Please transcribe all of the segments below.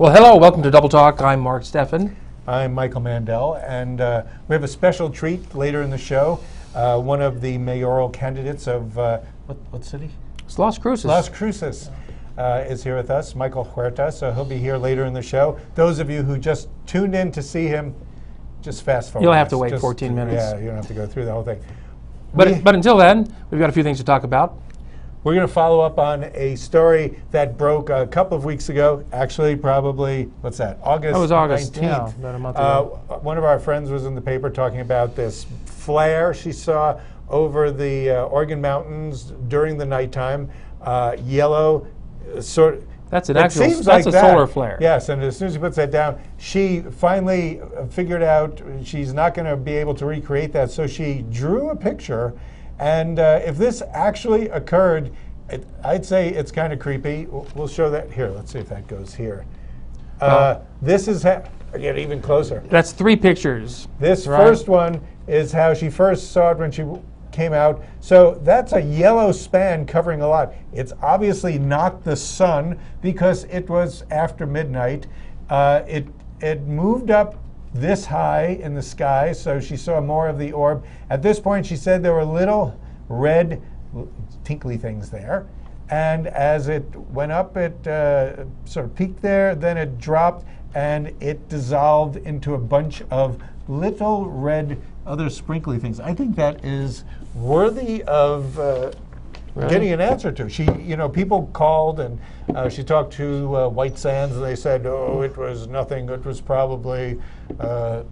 Well, hello, welcome to Double Talk. I'm Mark Steffen. I'm Michael Mandel, and we have a special treat later in the show. One of the mayoral candidates of, what city? It's Las Cruces. Las Cruces is here with us, Michael Huerta, so he'll be here later in the show. Those of you who just tuned in to see him, just fast forward. You'll have to wait 14 minutes. Yeah, you don't have to go through the whole thing. But until then, we've got a few things to talk about. We're going to follow up on a story that broke a couple of weeks ago. Actually, probably, what's that, August 19th. That was August, yeah, about a month ago. One of our friends was in the paper talking about this flare she saw over the Oregon Mountains during the nighttime. Yellow, sort of. That's an actual, that's a solar flare. Yes, and as soon as she puts that down, she finally figured out she's not going to be able to recreate that, so she drew a picture. And if this actually occurred, I'd say it's kind of creepy. We'll show that here. Let's see if that goes here. This is how, get even closer. That's 3 pictures. This first one is how she first saw it when she came out. So that's a yellow span covering a lot. It's obviously not the sun because it was after midnight. It moved up this high in the sky, so she saw more of the orb. At this point, she said there were little red tinkly things there. And as it went up, it sort of peaked there, then it dropped, and it dissolved into a bunch of little red other sprinkly things. I think that is worthy of getting an answer to. She, people called and she talked to White Sands, and they said, "Oh, it was nothing. It was probably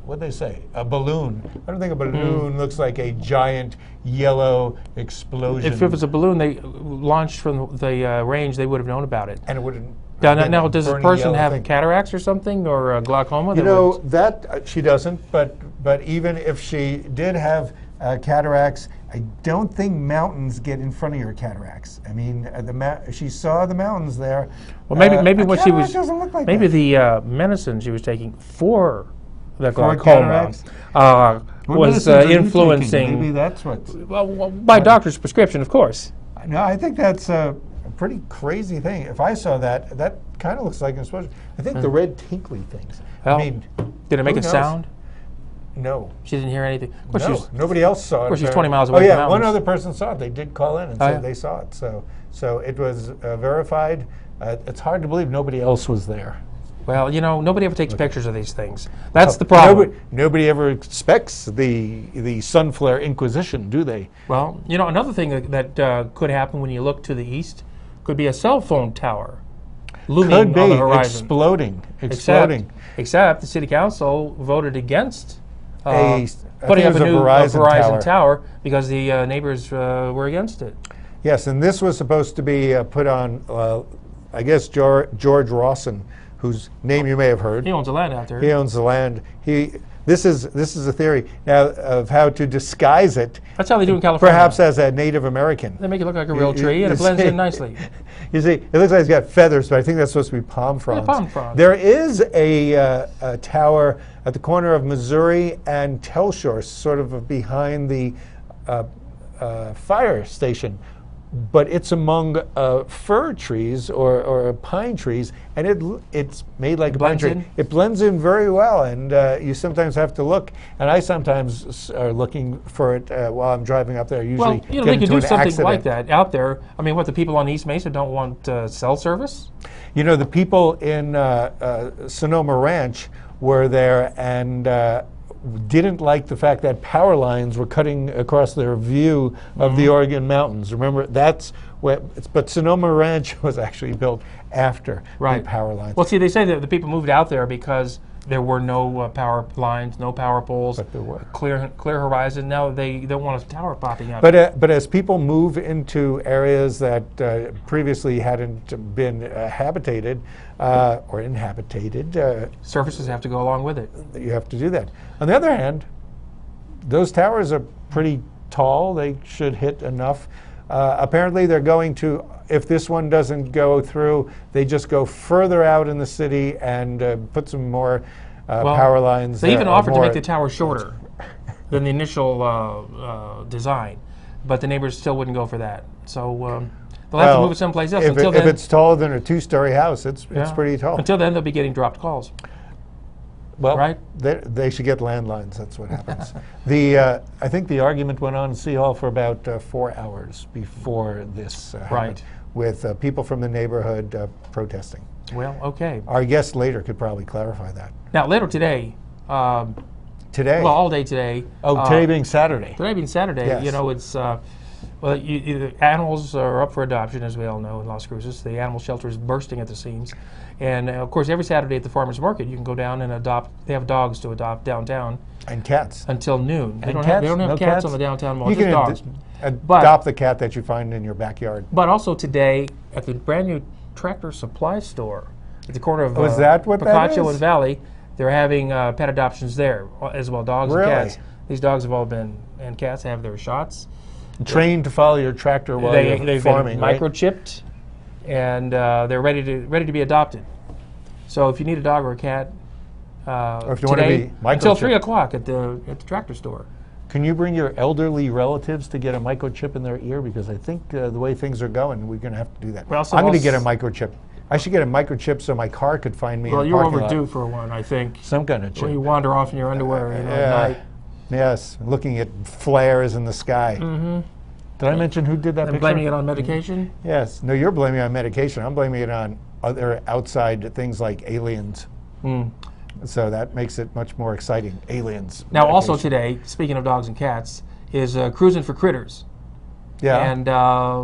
what'd they say? A balloon." I don't think a balloon looks like a giant yellow explosion. If it was a balloon they launched from the range, they would have known about it. And it wouldn't. Now, does this person have cataracts or something, or glaucoma? That she doesn't. But even if she did have cataracts, I don't think mountains get in front of your cataracts. I mean, she saw the mountains there. Well, maybe what she was, like maybe the medicine she was taking for the glaucoma was influencing. Maybe that's what. Well, by doctor's prescription, of course. No, I think that's a pretty crazy thing. If I saw that, that kind of looks like an explosion. I think the red tinkly things. Well, I mean, did it make a sound? No. She didn't hear anything? Of course, nobody else saw it. Of course, she's 20 miles away from the mountains. One other person saw it. They did call in and said they saw it. So it was verified. It's hard to believe nobody else was there. Well, nobody ever takes pictures of these things. That's the problem. Nobody ever expects the sun flare inquisition, do they? Well, another thing that could happen when you look to the east could be a cell phone tower looming on the horizon. Exploding. Except the city council voted against putting up a new Verizon tower because the neighbors were against it. Yes, and this was supposed to be put on, I guess, George Rawson, whose name you may have heard. He owns the land out there. He owns the land. This is a theory now of how to disguise it. That's how they do in California. Perhaps as a Native American. They make it look like a real tree, and it blends in nicely. You see, it looks like it's got feathers, but I think that's supposed to be palm fronds. Yeah, palm fronds. There is a tower at the corner of Missouri and Telshore, sort of behind the fire station. But it's among fir trees or pine trees, and it's made like a pine tree. It blends in very well, and you sometimes have to look. And I sometimes are looking for it while I'm driving up there. Usually, they could do something like that out there. I mean, what, the people on East Mesa don't want cell service? The people in Sonoma Ranch were there and didn't like the fact that power lines were cutting across their view of the Oregon Mountains. Remember, that's but Sonoma Ranch was actually built after the power lines. Well, see, they say that the people moved out there because there were no power lines, no power poles, but there were. Clear horizon. Now they don't want a tower popping up. But as people move into areas that previously hadn't been habitated or inhabited, surfaces have to go along with it. You have to do that. On the other hand, those towers are pretty tall. They should hit enough. Apparently, they're going to. If this one doesn't go through, they just go further out in the city and put some more power lines. They even offered to make the tower shorter than the initial design, but the neighbors still wouldn't go for that. So They'll have to move it someplace else. If it's taller than a 2-story house, it's pretty tall. Until then, they'll be getting dropped calls. Well, right? They should get landlines. That's what happens. I think the argument went on in City Hall for about 4 hours before this happened, with people from the neighborhood protesting. Well, okay. Our guest later could probably clarify that. Now, later today. Today? Well, all day today. Oh, today being Saturday. Today being Saturday. Yes. You know, it's animals are up for adoption, as we all know, in Las Cruces. The animal shelter is bursting at the seams. And, of course, every Saturday at the farmer's market, you can go down and adopt. They have dogs to adopt downtown. And cats. Until noon. They don't cats? have cats on the downtown mall, just dogs. Adopt the cat that you find in your backyard. But also today, at the brand new Tractor Supply store, at the corner of is that what that Picacho is? and Valley, they're having pet adoptions there, as well, dogs and cats. These dogs have all been, and cats have their shots. Trained to follow your tractor while you're farming, been microchipped, and they're ready to be adopted. So if you need a dog or a cat, or if you today, want to be until 3 o'clock at the tractor store. Can you bring your elderly relatives to get a microchip in their ear? Because I think the way things are going, we're going to have to do that. Well, I'm going to get a microchip. I should get a microchip so my car could find me in the parking lot. Well, you're overdue for one, I think. Some kind of chip. When you wander off in your underwear at night. Yes, looking at flares in the sky. Mm-hmm. Did I mention who did that picture? Blaming it on medication? Yes. No, you're blaming it on medication. I'm blaming it on other outside things like aliens. Mm. So that makes it much more exciting. Aliens. Now, medication. also today, speaking of dogs and cats, is Cruising for Critters. Yeah. And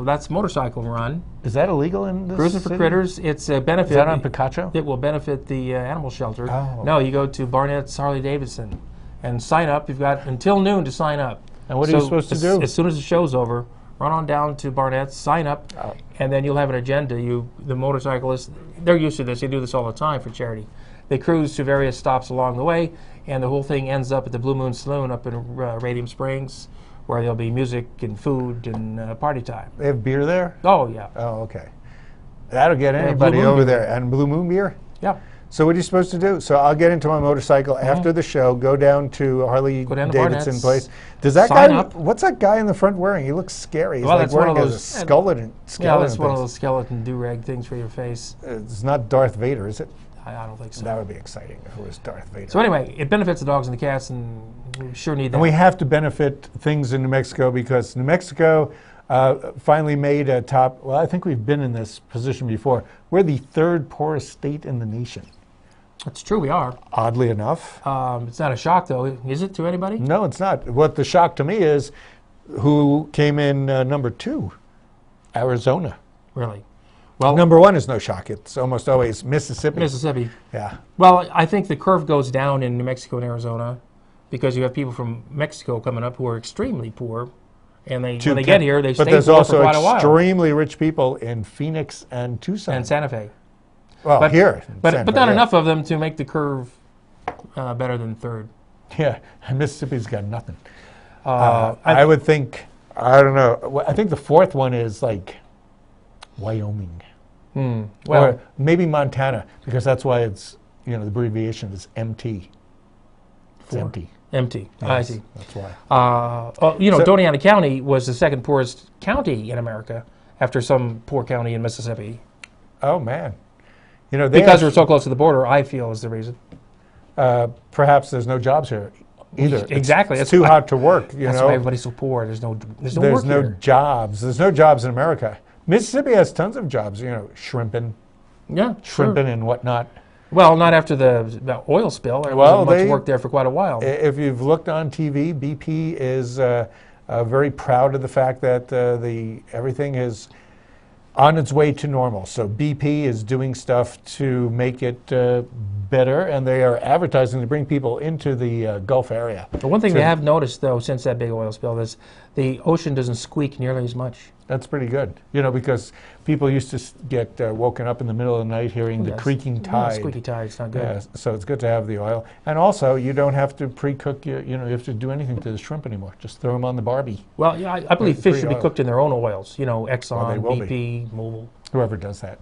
that's motorcycle run. Is that illegal in this Cruising for Critters, it's a benefit. Is that on Picacho? It will benefit the animal shelter. Oh. No, you go to Barnett's Harley-Davidson and sign up. You've got until noon to sign up. And what are you supposed to do? As soon as the show's over, run on down to Barnett's, sign up, and then you'll have an agenda. The motorcyclists, they're used to this. They do this all the time for charity. They cruise to various stops along the way, and the whole thing ends up at the Blue Moon Saloon up in Radium Springs, where there'll be music and food and party time. They have beer there? Oh, yeah. Oh, okay. That'll get anybody over there. And Blue Moon beer? Yeah. So what are you supposed to do? So I'll get into my motorcycle after the show, go down to Harley-Davidson place. Does that guy? What's that guy in the front wearing? He looks scary. He's like wearing a skeleton. Yeah, that's one of those skeleton do-rag things for your face. It's not Darth Vader, is it? I don't think so. That would be exciting if it was Darth Vader. So anyway, it benefits the dogs and the cats, and we sure need that. And we have to benefit things in New Mexico because New Mexico finally made a top. Well, I think we've been in this position before. We're the 3rd poorest state in the nation. That's true, we are. Oddly enough. It's not a shock, though, is it, to anybody? No, it's not. What the shock to me is who came in number 2, Arizona. Really? Well, number 1 is no shock. It's almost always Mississippi. Mississippi. Yeah. Well, I think the curve goes down in New Mexico and Arizona because you have people from Mexico coming up who are extremely poor, and when they get here, they stay poor for quite a while. But there's also extremely rich people in Phoenix and Tucson. And Santa Fe. Well, but not enough of them to make the curve better than 3rd. Yeah, and Mississippi's got nothing. I would think, I don't know, I think the 4th one is like Wyoming. Well, or maybe Montana, because that's why it's, the abbreviation is MT. It's empty. Empty. Yes, I see. That's why. Doñana County was the 2nd poorest county in America after some poor county in Mississippi. Oh, man. Because we're so close to the border, I feel is the reason. Perhaps there's no jobs here either. Exactly. It's too hot to work. That's why everybody's so poor. There's no jobs. There's no jobs in America. Mississippi has tons of jobs. Shrimping. Yeah, shrimping and whatnot. Well, not after the oil spill. There wasn't much work there for quite a while. If you've looked on TV, BP is very proud of the fact that everything is on its way to normal. So BP is doing stuff to make it better, and they are advertising to bring people into the Gulf area. The one thing they have noticed, though, since that big oil spill is the ocean doesn't squeak nearly as much. That's pretty good, because people used to get woken up in the middle of the night hearing the creaking tide. Squeaky tide, it's not good. Yeah, so it's good to have the oil. And also, you don't have to pre-cook, you have to do anything to the shrimp anymore. Just throw them on the Barbie. Well, yeah, I believe fish should be cooked in their own oils, Exxon, BP, Mobil. Whoever does that.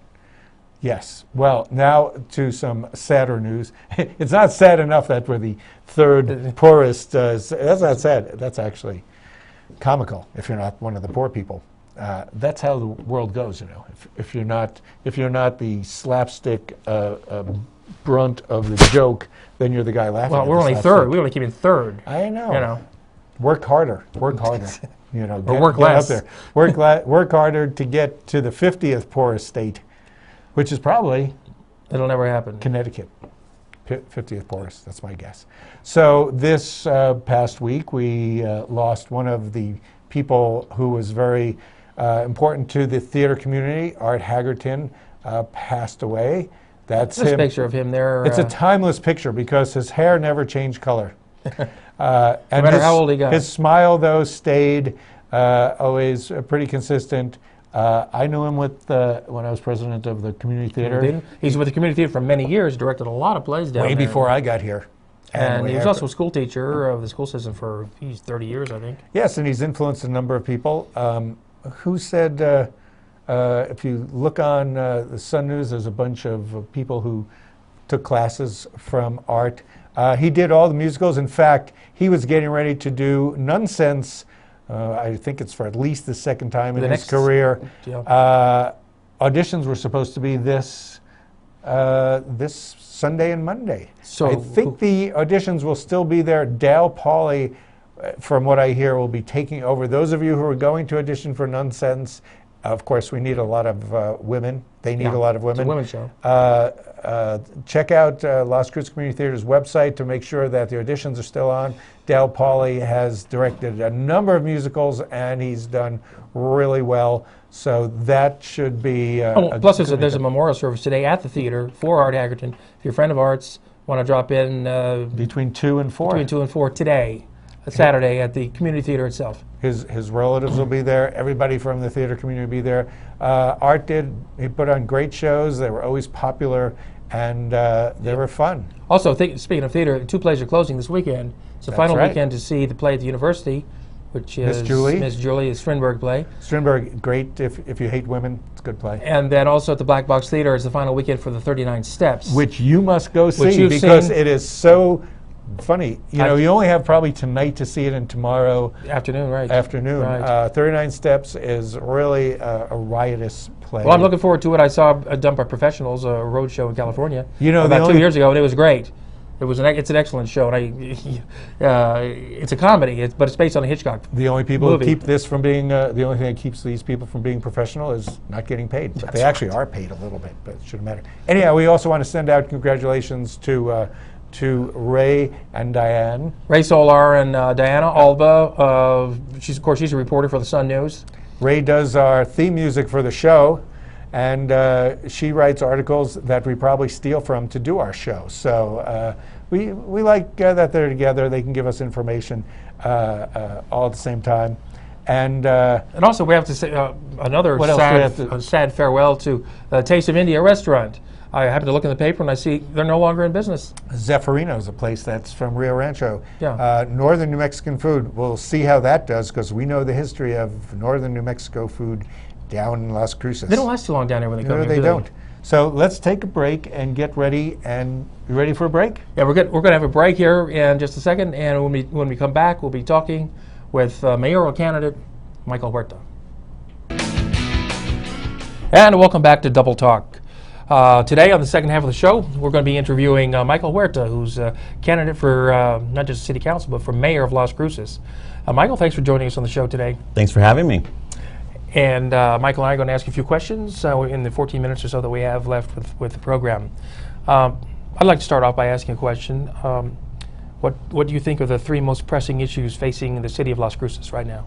Yes. Well, now to some sadder news. It's not sad enough that we're the 3rd poorest. That's not sad. That's actually comical if you're not one of the poor people. That's how the world goes, you know. If you're not the slapstick brunt of the joke, then you're the guy laughing. Well, at we're the only slapstick. third. We only came in third. I know. You know. Work harder. Work harder. You know. Or work get less. Up there. Work harder to get to the 50th poorest state, which is probably It'll never happen. Connecticut. 50th poorest. That's my guess. So this past week, we lost one of the people who was very important to the theater community. Art Haggerton passed away. That's This him. picture of him there. It's a timeless picture because his hair never changed color. And no matter how old he got. His smile, though, stayed always pretty consistent. I knew him when I was president of the community theater. He's with the community theater for many years, directed a lot of plays down Way there. before I got here. And he was also a school teacher of the school system for 30 years, I think. Yes, and he's influenced a number of people. Who said, if you look on the Sun News, there's a bunch of people who took classes from Art. He did all the musicals. In fact, he was getting ready to do Nonsense. I think it's for at least the second time in his career. Auditions were supposed to be this Sunday and Monday. So I think the auditions will still be there. Dale Pauly, from what I hear, will be taking over. Those of you who are going to audition for Nonsense, of course, we need a lot of women. They need a lot of women. It's a women's show. Check out Las Cruces Community Theater's website to make sure that the auditions are still on. Dale Pauly has directed a number of musicals, and he's done really well. So that should be plus, there's a memorial service today at the theater for Art Haggerton. If you're a friend of Art's, want to drop in between 2 and 4. Between 2 and 4 today, Saturday, at the community theater itself. His relatives will be there. Everybody from the theater community will be there. Art he put on great shows. They were always popular, and they were fun. Also, speaking of theater, 2 plays are closing this weekend. It's the final weekend to see the play at the university, which is Miss Julie, the Strindberg play. Strindberg, great if you hate women. It's a good play. And then also at the Black Box Theater is the final weekend for the 39 Steps. Which you must go see because it is so funny. You know, you only have probably tonight to see it and tomorrow afternoon, right? 39 Steps is really a riotous play. Well, I'm looking forward to it. I saw done by professionals, a road show in California, you know, about 2 years ago, and it was great. It's an excellent show, and it's a comedy, but it's based on a Hitchcock The only people movie. who keep this from being the only thing that keeps these people from being professional is not getting paid. But they actually are paid a little bit, but it shouldn't matter. Anyhow, we also want to send out congratulations to Ray and Diane. Ray Soular and Diana Alba. She's a reporter for the Sun News. Ray does our theme music for the show, and she writes articles that we probably steal from to do our show. So we like that they're together. They can give us information all at the same time. And also we have to say another sad farewell to Taste of India restaurant. I happened to look in the paper and I see they're no longer in business. Zeffirino is a place that's from Rio Rancho. Yeah. Northern New Mexican food. We'll see how that does because we know the history of Northern New Mexico food down in Las Cruces. They don't last too long down there when they come here. No, they don't. So let's take a break and get ready. And you ready for a break? Yeah, we're going to have a break here in just a second. And when we come back, we'll be talking with mayoral candidate Michael Huerta. And welcome back to Double Talk. Today, on the second half of the show, we're going to be interviewing Michael Huerta, who's a candidate for not just city council, but for mayor of Las Cruces. Michael, thanks for joining us on the show today. Thanks for having me. And Michael and I are going to ask you a few questions in the 14 minutes or so that we have left with the program. I'd like to start off by asking a question. What do you think are the 3 most pressing issues facing the city of Las Cruces right now?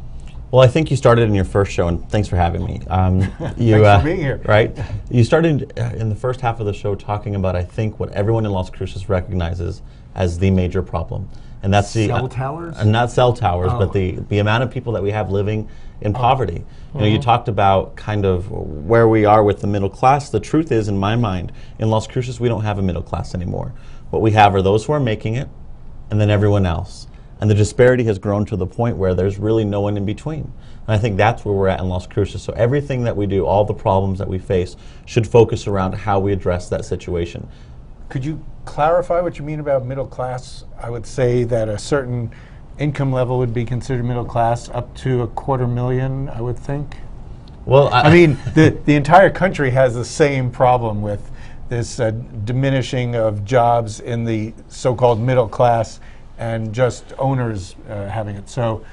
Well, I think you started in your first show, and thanks for having me. Thanks for being here. Right? You started in the first half of the show talking about, I think, what everyone in Las Cruces recognizes as the major problem. And that's cell towers? Not cell towers, but the amount of people that we have living in poverty. You know, you talked about kind of where we are with the middle class. The truth is, in my mind, in Las Cruces, we don't have a middle class anymore. What we have are those who are making it, and then everyone else. And the disparity has grown to the point where there's really no one in between. And I think that's where we're at in Las Cruces. So everything that we do, all the problems that we face, should focus around how we address that situation. Could you clarify what you mean about middle class? I would say that a certain income level would be considered middle class, up to $250,000, I would think. Well, I mean, the entire country has the same problem with this diminishing of jobs in the so-called middle class and just owners having it. So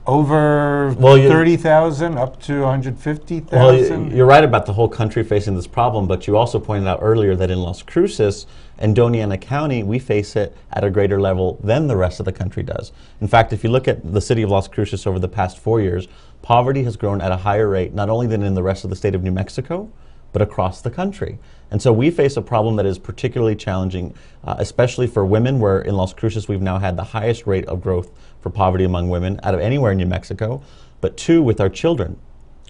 over 30,000 up to 150,000. Well, you're right about the whole country facing this problem, but you also pointed out earlier that in Las Cruces and Doña County, we face it at a greater level than the rest of the country does. In fact, if you look at the city of Las Cruces over the past 4 years, poverty has grown at a higher rate, not only than in the rest of the state of New Mexico, but across the country. And so we face a problem that is particularly challenging, especially for women, where in Las Cruces we've now had the highest rate of growth for poverty among women out of anywhere in New Mexico, but two, with our children.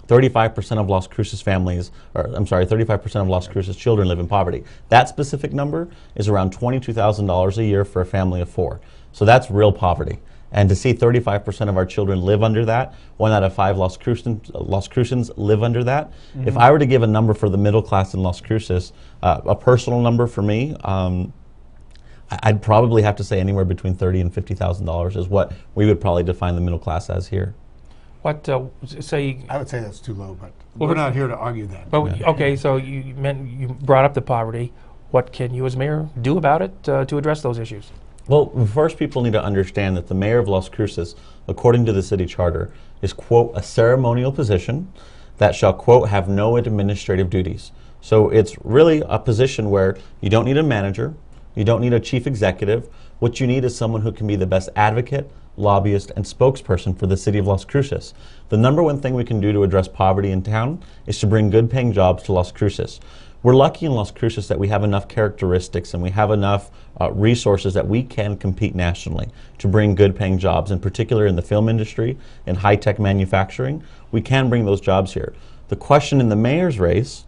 35% of Las Cruces families, or I'm sorry, 35% of Las Cruces children live in poverty. That specific number is around $22,000 a year for a family of 4. So that's real poverty. And to see 35% of our children live under that, 1 out of 5 Las Crucians live under that. Mm-hmm. If I were to give a number for the middle class in Las Cruces, a personal number for me, I'd probably have to say anywhere between $30,000 and $50,000 is what we would probably define the middle class as here. What say? I would say that's too low, but we're not here to argue that. But okay, so you brought up the poverty. What can you as mayor do about it to address those issues? Well, first people need to understand that the mayor of Las Cruces, according to the city charter, is, quote, a ceremonial position that shall, quote, have no administrative duties. So it's really a position where you don't need a manager, you don't need a chief executive. What you need is someone who can be the best advocate, lobbyist, and spokesperson for the city of Las Cruces. The number one thing we can do to address poverty in town is to bring good paying jobs to Las Cruces. We're lucky in Las Cruces that we have enough characteristics and we have enough resources that we can compete nationally to bring good paying jobs, in particular in the film industry and high-tech manufacturing. We can bring those jobs here. The question in the mayor's race,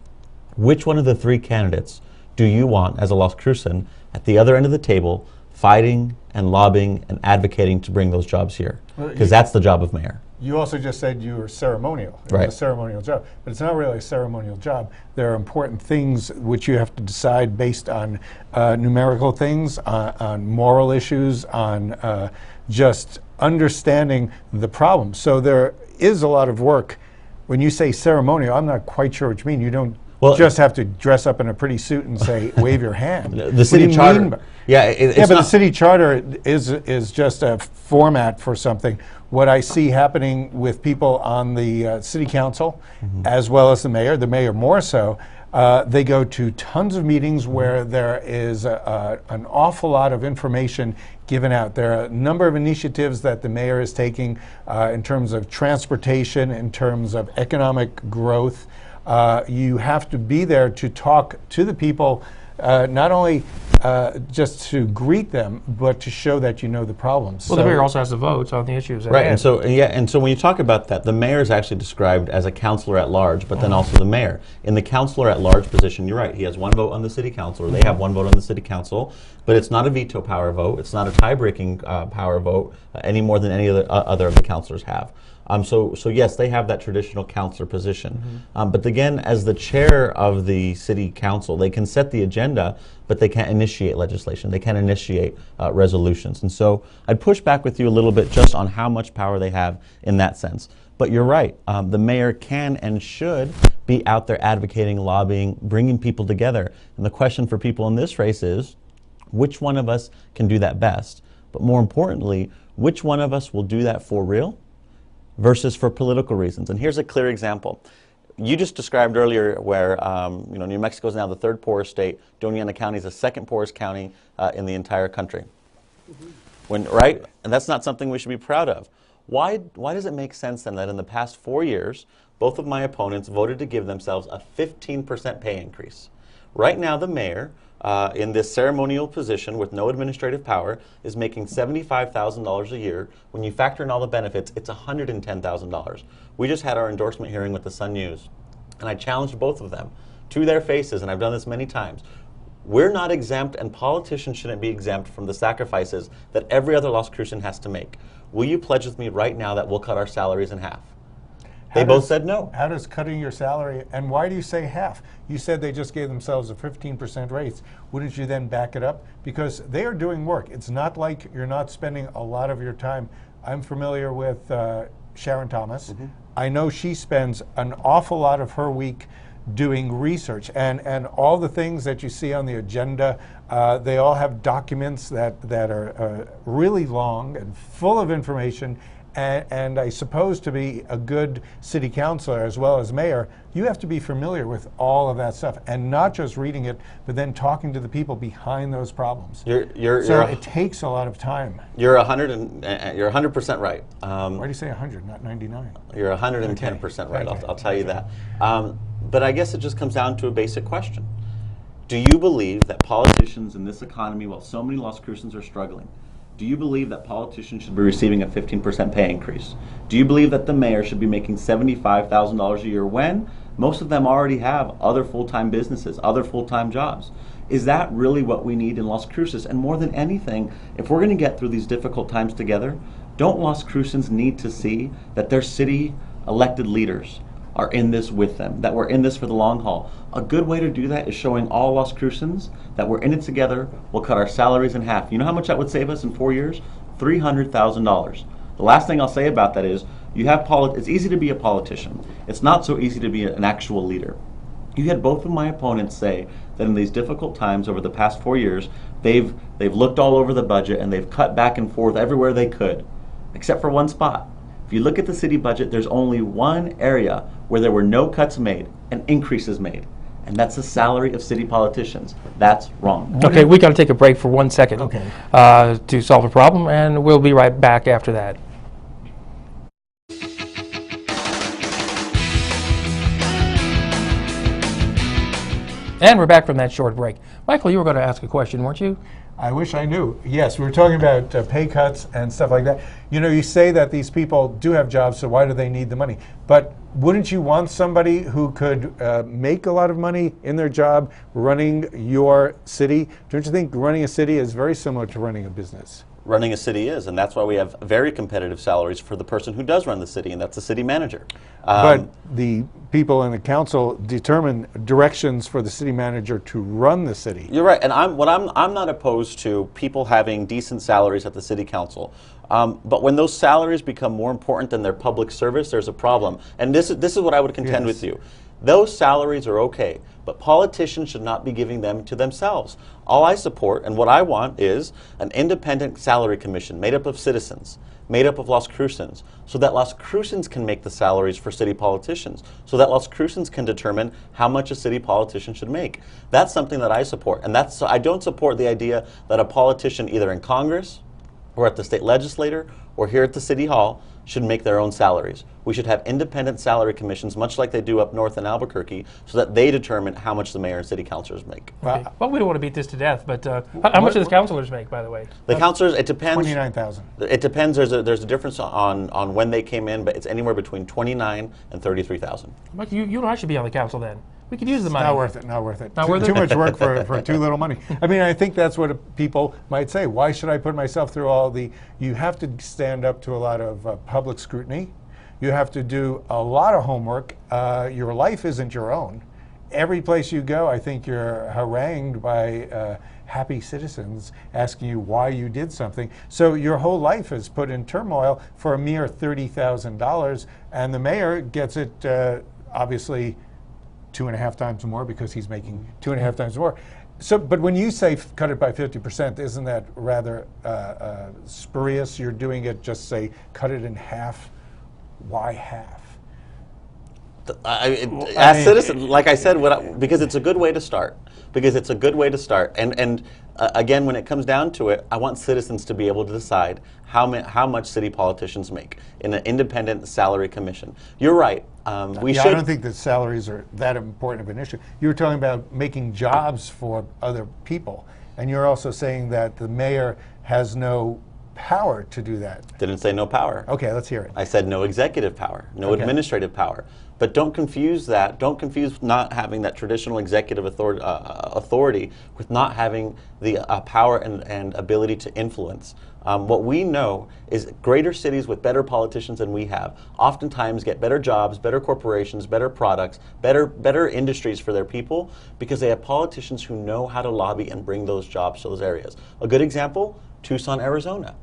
which one of the 3 candidates do you want as a Las Crucean at the other end of the table fighting and lobbying and advocating to bring those jobs here? Because that's the job of mayor. You also just said you were ceremonial. It right. was a ceremonial job, but it's not really a ceremonial job. There are important things which you have to decide based on numerical things, on moral issues, on just understanding the problem. So there is a lot of work. When you say ceremonial, I'm not quite sure what you mean. You don't just have to dress up in a pretty suit and say, wave your hand. The city charter. But the city charter is just a format for something. What I see happening with people on the city council, as well as the mayor more so, they go to tons of meetings where there is an awful lot of information given out. There are a number of initiatives that the mayor is taking in terms of transportation, in terms of economic growth. You have to be there to talk to the people, not only just to greet them, but to show that you know the problems. Well, the mayor also has the votes on the issues. Right, and so when you talk about that, the mayor is actually described as a councilor at large, but then also the mayor. In the councilor at large position, you're right, he has 1 vote on the city council, or they have 1 vote on the city council, but it's not a veto power vote, it's not a tie-breaking power vote any more than any other of the councilors have. So yes, they have that traditional councilor position. But again, as the chair of the city council, they can set the agenda, but they can't initiate legislation. They can't initiate resolutions. And so I'd push back with you a little bit just on how much power they have in that sense. But you're right, the mayor can and should be out there advocating, lobbying, bringing people together. And the question for people in this race is, which one of us can do that best? But more importantly, which one of us will do that for real versus for political reasons? And here's a clear example. You just described earlier where New Mexico is now the 3rd poorest state. Doña County is the 2nd poorest county in the entire country. Right? And that's not something we should be proud of. Why does it make sense then that in the past 4 years, both of my opponents voted to give themselves a 15% pay increase? Right now, the mayor, in this ceremonial position with no administrative power, is making $75,000 a year. When you factor in all the benefits, it's $110,000. We just had our endorsement hearing with the Sun News, and I challenged both of them to their faces, and I've done this many times. We're not exempt, and politicians shouldn't be exempt from the sacrifices that every other Las Crucean has to make. Will you pledge with me right now that we'll cut our salaries in half? They both said no. How does cutting your salary, and why do you say half? You said they just gave themselves a 15% raise. Wouldn't you then back it up? Because they are doing work. It's not like you're not spending a lot of your time. I'm familiar with Sharon Thomas. I know she spends an awful lot of her week doing research, and all the things that you see on the agenda, they all have documents that are really long and full of information. And I suppose to be a good city councilor as well as mayor, you have to be familiar with all of that stuff, and not just reading it, but then talking to the people behind those problems. It takes a lot of time. You're 100% right. Why do you say 100, not 99? You're 110% right. I'll tell you that. But I guess it just comes down to a basic question. Do you believe that politicians in this economy, while so many Las Cruces are struggling, do you believe that politicians should be receiving a 15% pay increase? Do you believe that the mayor should be making $75,000 a year when most of them already have other full-time businesses, other full-time jobs? Is that really what we need in Las Cruces? And more than anything, if we're going to get through these difficult times together, don't Las Cruces need to see that their city elected leaders are in this with them, that we're in this for the long haul? A good way to do that is showing all Las Cruces that we're in it together. We'll cut our salaries in half. You know how much that would save us in 4 years? $300,000. The last thing I'll say about that is, it's easy to be a politician. It's not so easy to be an actual leader. You had both of my opponents say that in these difficult times over the past 4 years, they've looked all over the budget and they've cut back and forth everywhere they could, except for one spot. If you look at the city budget, there's only one area where there were no cuts made and increases made, and that's the salary of city politicians. That's wrong. Okay, we got to take a break for 1 second to solve a problem, and we'll be right back after that. And we're back from that short break. Michael, you were going to ask a question, weren't you? I wish I knew. Yes, we were talking about pay cuts and stuff like that. You know, you say that these people do have jobs, so why do they need the money? But wouldn't you want somebody who could make a lot of money in their job running your city? Don't you think running a city is very similar to running a business? Running a city is, and that's why we have very competitive salaries for the person who does run the city, and that's the city manager. But the people in the council determine directions for the city manager to run the city. You're right, and I'm not opposed to people having decent salaries at the city council. But when those salaries become more important than their public service, there's a problem. And this is what I would contend with you. Those salaries are okay, but politicians should not be giving them to themselves. All I support and what I want is an independent salary commission made up of citizens, made up of Las Cruces, so that Las Cruces can make the salaries for city politicians, so that Las Cruces can determine how much a city politician should make. That's something that I support, and I don't support the idea that a politician either in Congress or at the state legislature or here at the city hall should make their own salaries. We should have independent salary commissions, much like they do up north in Albuquerque, so that they determine how much the mayor and city councilors make. Okay. Well, we don't want to beat this to death, but how much do the councilors make, by the way? The councilors, it depends. $29,000. It depends. There's a difference on when they came in, but it's anywhere between $29,000 and $33,000. Mike, you and I should be on the council then. We could use the money. Not worth it. Not worth it. Not worth it? Too much work for too little money. I mean, I think that's what people might say. Why should I put myself through all the? You have to stand up to a lot of public scrutiny. You have to do a lot of homework. Your life isn't your own. Every place you go, I think you're harangued by happy citizens asking you why you did something. So your whole life is put in turmoil for a mere $30,000, and the mayor gets it obviously 2.5 times more because he's making 2.5 times more. So, but when you say cut it by 50%, isn't that rather spurious? You're doing it, just say, cut it in half. Why half? As citizens, like I said, because it's a good way to start. Because it's a good way to start. And again, when it comes down to it, I want citizens to be able to decide how much city politicians make in an independent salary commission. You're right. I don't think that salaries are that important of an issue. You were talking about making jobs for other people, and you're also saying that the mayor has no power to do that. Didn't say no power. Okay, let's hear it. I said no executive power, no administrative power. But don't confuse that. Don't confuse not having that traditional executive authority with not having the power and ability to influence. What we know is greater cities with better politicians than we have oftentimes get better jobs, better corporations, better products, better industries for their people because they have politicians who know how to lobby and bring those jobs to those areas. A good example, Tucson, Arizona.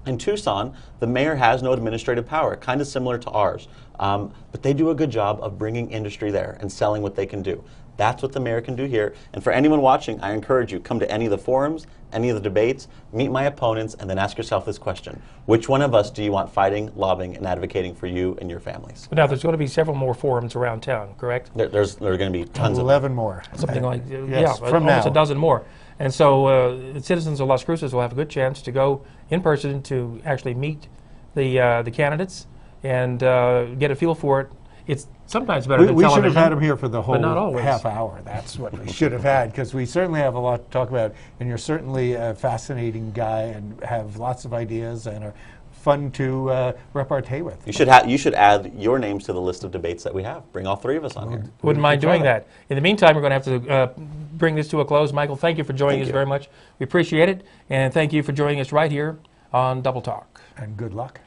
In Tucson, the mayor has no administrative power, kind of similar to ours. But they do a good job of bringing industry there and selling what they can do. That's what the mayor can do here. And for anyone watching, I encourage you, come to any of the forums, any of the debates, meet my opponents, and then ask yourself this question. Which one of us do you want fighting, lobbying, and advocating for you and your families? But now there's going to be several more forums around town, correct? There are going to be tons of 11 more. Something like, yes, yeah, from almost now. a dozen more. And so citizens of Las Cruces will have a good chance to go in person to actually meet the candidates and get a feel for it. It's sometimes better than We should television. have had him here for the but not whole always. half hour. That's what we should have had, because we certainly have a lot to talk about. And you're certainly a fascinating guy and have lots of ideas and are fun to repartee with. You should add your names to the list of debates that we have. Bring all three of us on here. Wouldn't mind doing that. In the meantime, we're going to have to bring this to a close. Michael, thank you for joining us very much. We appreciate it. And thank you for joining us right here on Double Talk. And good luck.